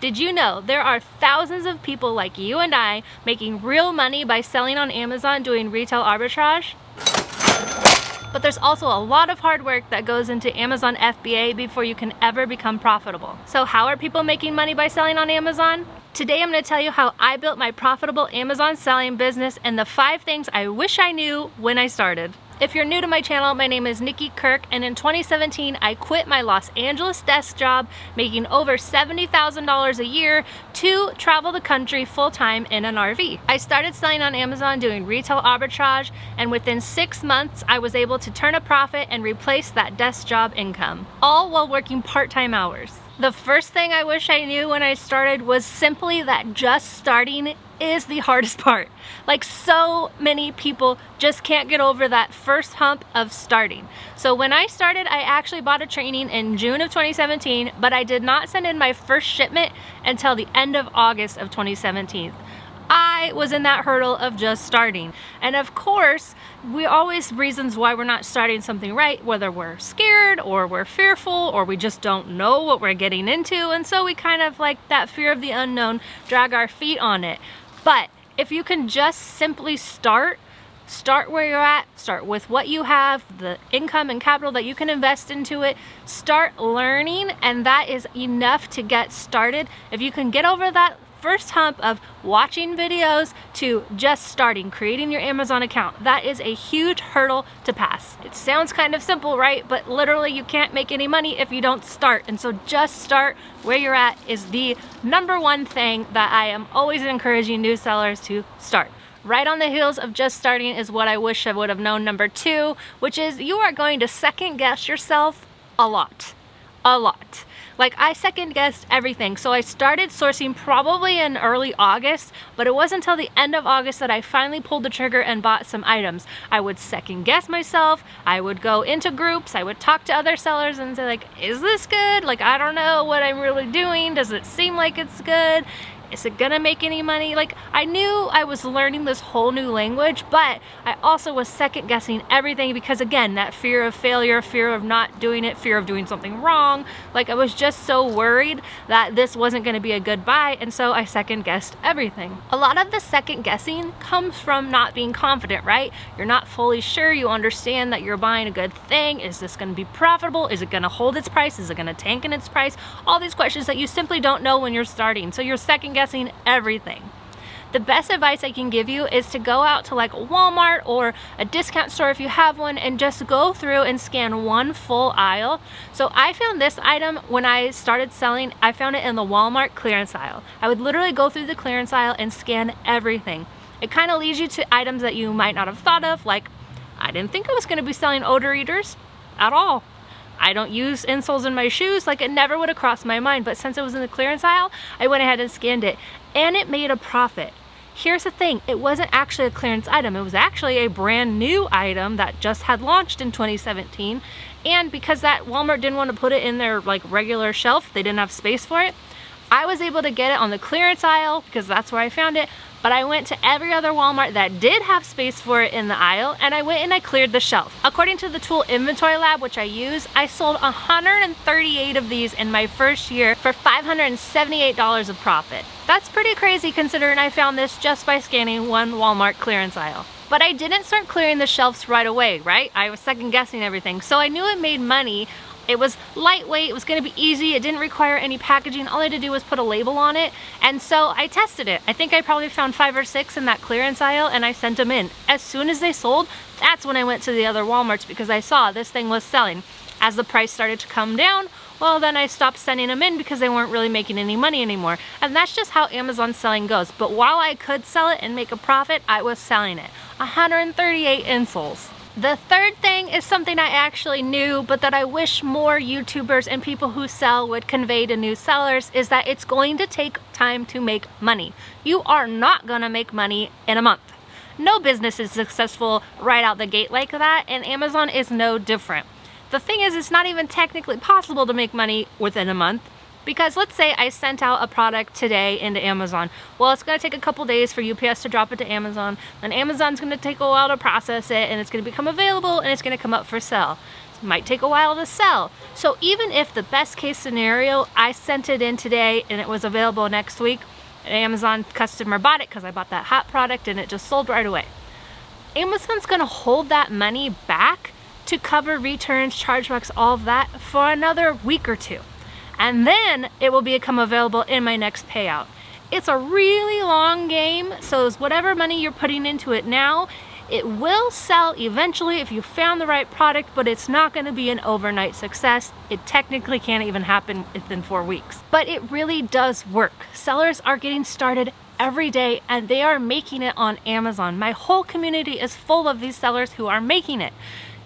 Did you know there are thousands of people like you and I making real money by selling on Amazon doing retail arbitrage? But there's also a lot of hard work that goes into Amazon FBA before you can ever become profitable. So how are people making money by selling on Amazon? Today I'm going to tell you how I built my profitable Amazon selling business and the 5 things I wish I knew when I started. If you're new to my channel, my name is Nikki Kirk, and in 2017 I quit my Los Angeles desk job making over $70,000 a year to travel the country full-time in an RV. I started selling on Amazon doing retail arbitrage, and within 6 months I was able to turn a profit and replace that desk job income, all while working part-time hours. The first thing I wish I knew when I started was simply that just starting is the hardest part. Like, so many people just can't get over that first hump of starting. So when I started, I actually bought a training in June of 2017, but I did not send in my first shipment until the end of August of 2017. I was in that hurdle of just starting. And of course, we always reasons why we're not starting something right, whether we're scared or we're fearful or we just don't know what we're getting into. And so we kind of, like that fear of the unknown, drag our feet on it. But if you can just simply start where you're at, start with what you have, the income and capital that you can invest into it, start learning, and that is enough to get started. If you can get over that first hump of watching videos to just starting, creating your Amazon account, that is a huge hurdle to pass. It sounds kind of simple, right? But literally you can't make any money if you don't start. And so just start where you're at is the #1 thing that I am always encouraging new sellers to start. Right on the heels of just starting is what I wish I would have known, #2, which is you are going to second guess yourself a lot. Like, I second guessed everything. So I started sourcing probably in early August, but it wasn't until the end of August that I finally pulled the trigger and bought some items. I would second guess myself. I would go into groups. I would talk to other sellers and say, like, is this good? Like, I don't know what I'm really doing. Does it seem like it's good? Is it gonna make any money? Like, I knew I was learning this whole new language, but I also was second guessing everything because, again, that fear of failure, fear of not doing it, fear of doing something wrong. Like, I was just so worried that this wasn't gonna be a good buy, and so I second guessed everything. A lot of the second guessing comes from not being confident, right? You're not fully sure, you understand that you're buying a good thing. Is this gonna be profitable? Is it gonna hold its price? Is it gonna tank in its price? All these questions that you simply don't know when you're starting. So you're second guessing everything. The best advice I can give you is to go out to like Walmart or a discount store if you have one and just go through and scan one full aisle. So I found this item when I started selling. I found it in the Walmart clearance aisle. I would literally go through the clearance aisle and scan everything. It kind of leads you to items that you might not have thought of, like I didn't think I was going to be selling odor eaters at all. I don't use insoles in my shoes, like it never would have crossed my mind, but since it was in the clearance aisle, I went ahead and scanned it, and it made a profit. Here's the thing, it wasn't actually a clearance item, it was actually a brand new item that just had launched in 2017, and because that Walmart didn't want to put it in their like regular shelf, they didn't have space for it, I was able to get it on the clearance aisle because that's where I found it. But I went to every other Walmart that did have space for it in the aisle, and I went and I cleared the shelf. According to the tool Inventory Lab, which I use, I sold 138 of these in my first year for $578 of profit. That's pretty crazy considering I found this just by scanning one Walmart clearance aisle. But I didn't start clearing the shelves right away, right? I was second guessing everything. So I knew it made money. It was lightweight, it was gonna be easy, it didn't require any packaging. All I had to do was put a label on it. And so I tested it. I think I probably found 5 or 6 in that clearance aisle and I sent them in. As soon as they sold, that's when I went to the other Walmarts because I saw this thing was selling. As the price started to come down, well, then I stopped sending them in because they weren't really making any money anymore. And that's just how Amazon selling goes. But while I could sell it and make a profit, I was selling it. 138 insoles. The third thing is something I actually knew, but that I wish more YouTubers and people who sell would convey to new sellers, is that it's going to take time to make money. You are not gonna make money in a month. No business is successful right out the gate like that, and Amazon is no different. The thing is, it's not even technically possible to make money within a month. Because let's say I sent out a product today into Amazon. Well, it's gonna take a couple days for UPS to drop it to Amazon. Then Amazon's gonna take a while to process it, and it's gonna become available, and it's gonna come up for sale. might take a while to sell. So even if the best case scenario, I sent it in today and it was available next week, an Amazon customer bought it because I bought that hot product and it just sold right away. Amazon's gonna hold that money back to cover returns, chargebacks, all of that for another week or two. And then it will become available in my next payout. It's a really long game, so whatever money you're putting into it now, it will sell eventually if you found the right product, but it's not gonna be an overnight success. It technically can't even happen within 4 weeks. But it really does work. Sellers are getting started every day and they are making it on Amazon. My whole community is full of these sellers who are making it.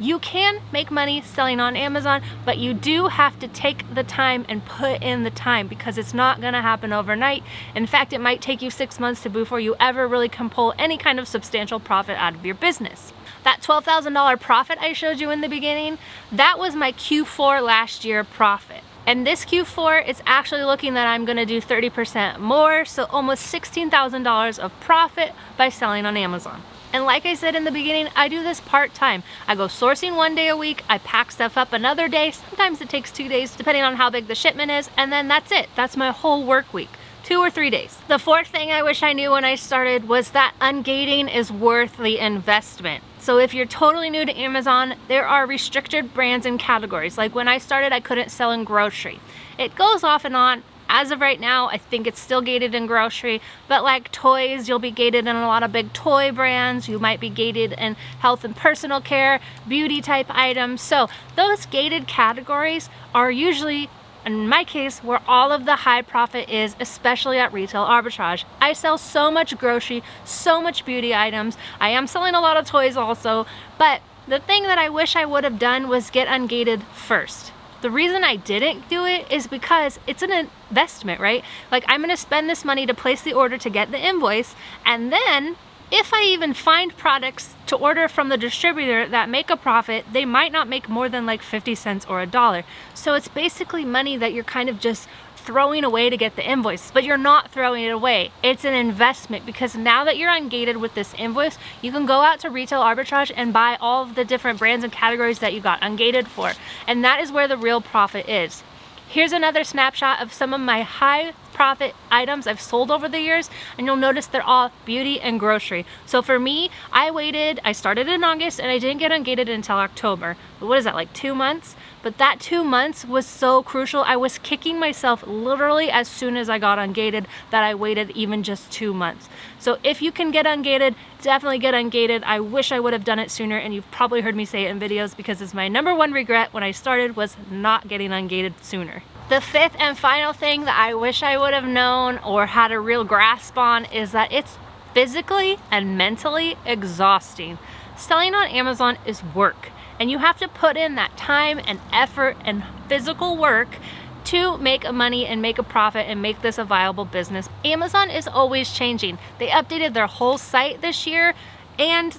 You can make money selling on Amazon, but you do have to take the time and put in the time because it's not gonna happen overnight. In fact, it might take you 6 months before you ever really can pull any kind of substantial profit out of your business. That $12,000 profit I showed you in the beginning, that was my Q4 last year profit. And this Q4 is actually looking that I'm gonna do 30% more, so almost $16,000 of profit by selling on Amazon. And like I said in the beginning, I do this part-time. I go sourcing 1 day a week, I pack stuff up another day, sometimes it takes 2 days depending on how big the shipment is, and then that's it. That's my whole work week, 2 or 3 days. The fourth thing I wish I knew when I started was that ungating is worth the investment. So if you're totally new to Amazon, there are restricted brands and categories. Like when I started, I couldn't sell in grocery. It goes off and on. As of right now, I think it's still gated in grocery, but like toys, you'll be gated in a lot of big toy brands. You might be gated in health and personal care, beauty type items. So those gated categories are usually, in my case, where all of the high profit is, especially at Retail Arbitrage. I sell so much grocery, so much beauty items. I am selling a lot of toys also, but the thing that I wish I would have done was get ungated first. The reason I didn't do it is because it's an investment, right? Like I'm gonna spend this money to place the order to get the invoice, and then if I even find products to order from the distributor that make a profit, they might not make more than like 50 cents or $1. So it's basically money that you're kind of just throwing away to get the invoice, but you're not throwing it away. It's an investment because now that you're ungated with this invoice, you can go out to Retail Arbitrage and buy all of the different brands and categories that you got ungated for. And that is where the real profit is. Here's another snapshot of some of my high profit items I've sold over the years, and you'll notice they're all beauty and grocery. So for me, I started in August and I didn't get ungated until October. But what is that, like 2 months? But that 2 months was so crucial. I was kicking myself literally as soon as I got ungated that I waited even just 2 months. So if you can get ungated, definitely get ungated. I wish I would have done it sooner, and you've probably heard me say it in videos because it's my #1 regret when I started was not getting ungated sooner. The fifth and final thing that I wish I would have known or had a real grasp on is that it's physically and mentally exhausting. Selling on Amazon is work, and you have to put in that time and effort and physical work to make money and make a profit and make this a viable business. Amazon is always changing. They updated their whole site this year, and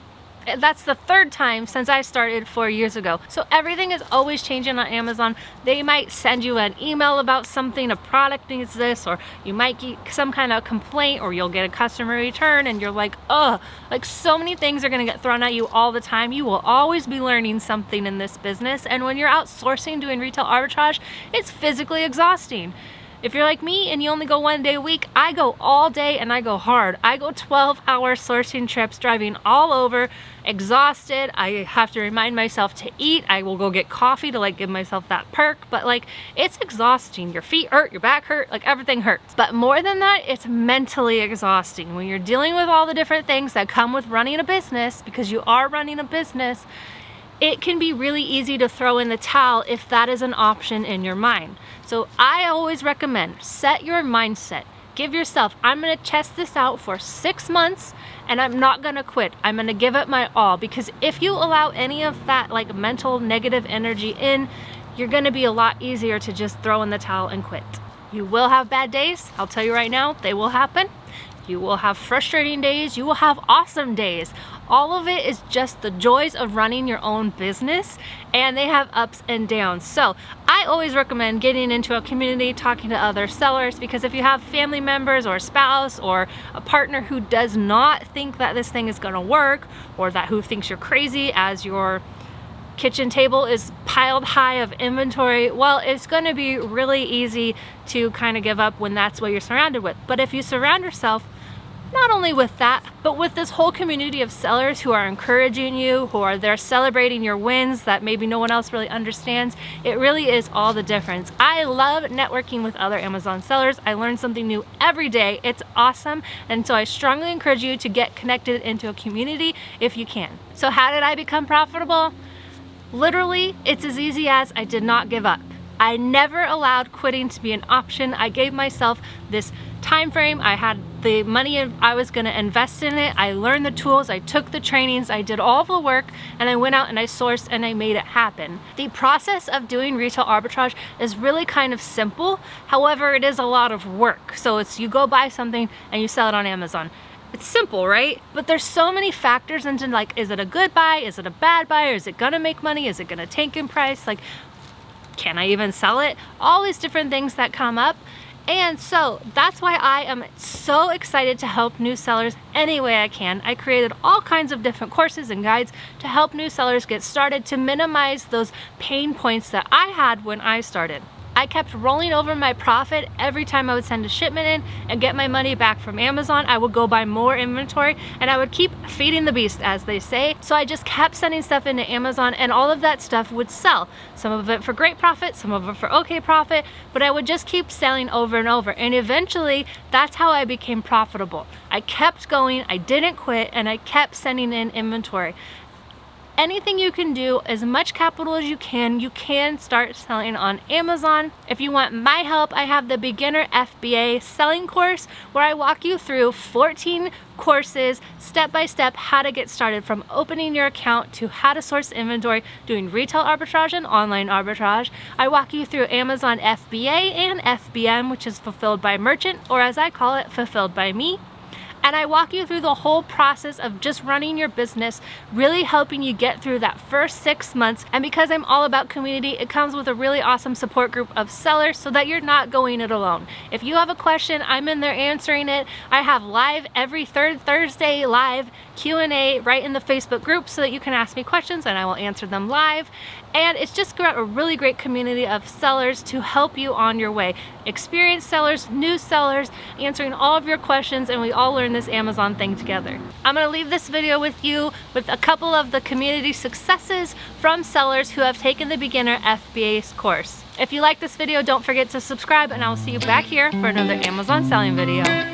that's the 3rd time since I started 4 years ago. So everything is always changing on Amazon. They might send you an email about something, a product needs this, or you might get some kind of complaint, or you'll get a customer return and you're like, ugh, like so many things are gonna get thrown at you all the time. You will always be learning something in this business. And when you're outsourcing, doing retail arbitrage, it's physically exhausting. If you're like me and you only go 1 day a week, I go all day and I go hard. I go 12-hour sourcing trips, driving all over, exhausted. I have to remind myself to eat. I will go get coffee to like give myself that perk, but like it's exhausting. Your feet hurt, your back hurt, like everything hurts. But more than that, it's mentally exhausting. When you're dealing with all the different things that come with running a business, because you are running a business, it can be really easy to throw in the towel if that is an option in your mind. So I always recommend set your mindset. Give yourself, I'm gonna test this out for 6 months and I'm not gonna quit. I'm gonna give it my all, because if you allow any of that like mental negative energy in, you're gonna be a lot easier to just throw in the towel and quit. You will have bad days. I'll tell you right now, they will happen. You will have frustrating days, you will have awesome days. All of it is just the joys of running your own business, and they have ups and downs. So I always recommend getting into a community, talking to other sellers, because if you have family members or a spouse or a partner who does not think that this thing is gonna work, or that who thinks you're crazy as your kitchen table is piled high of inventory, well, it's going to be really easy to kind of give up when that's what you're surrounded with. But if you surround yourself not only with that, but with this whole community of sellers who are encouraging you, who are there celebrating your wins that maybe no one else really understands, it really is all the difference. I love networking with other Amazon sellers. I learn something new every day. It's awesome. And so I strongly encourage you to get connected into a community if you can. So how did I become profitable? Literally, it's as easy as I did not give up. I never allowed quitting to be an option. I gave myself this time frame. I had the money I was going to invest in it. I learned the tools, I took the trainings, I did all the work, and I went out and I sourced and I made it happen. The process of doing retail arbitrage is really kind of simple. However, it is a lot of work. So it's you go buy something and you sell it on Amazon. It's simple, right? But there's so many factors into, like, is it a good buy? Is it a bad buy? Or is it gonna make money? Is it gonna tank in price? Like, can I even sell it? All these different things that come up. And so that's why I am so excited to help new sellers any way I can. I created all kinds of different courses and guides to help new sellers get started, to minimize those pain points that I had when I started. I kept rolling over my profit every time I would send a shipment in and get my money back from Amazon. I would go buy more inventory and I would keep feeding the beast, as they say. So I just kept sending stuff into Amazon and all of that stuff would sell. Some of it for great profit, some of it for okay profit, but I would just keep selling over and over. And eventually that's how I became profitable. I kept going, I didn't quit, and I kept sending in inventory. Anything you can do, as much capital as you can start selling on Amazon. If you want my help, I have the beginner FBA selling course where I walk you through 14 courses, step by step, how to get started from opening your account to how to source inventory, doing retail arbitrage and online arbitrage. I walk you through Amazon FBA and FBM, which is fulfilled by merchant, or as I call it, fulfilled by me. And I walk you through the whole process of just running your business, really helping you get through that first 6 months. And because I'm all about community, it comes with a really awesome support group of sellers so that you're not going it alone. If you have a question, I'm in there answering it. I have live every third Thursday live Q&A right in the Facebook group so that you can ask me questions and I will answer them live. And it's just got a really great community of sellers to help you on your way. Experienced sellers, new sellers, answering all of your questions, and we all learn this Amazon thing together. I'm gonna leave this video with you with a couple of the community successes from sellers who have taken the beginner FBA course. If you like this video, don't forget to subscribe, and I will see you back here for another Amazon selling video.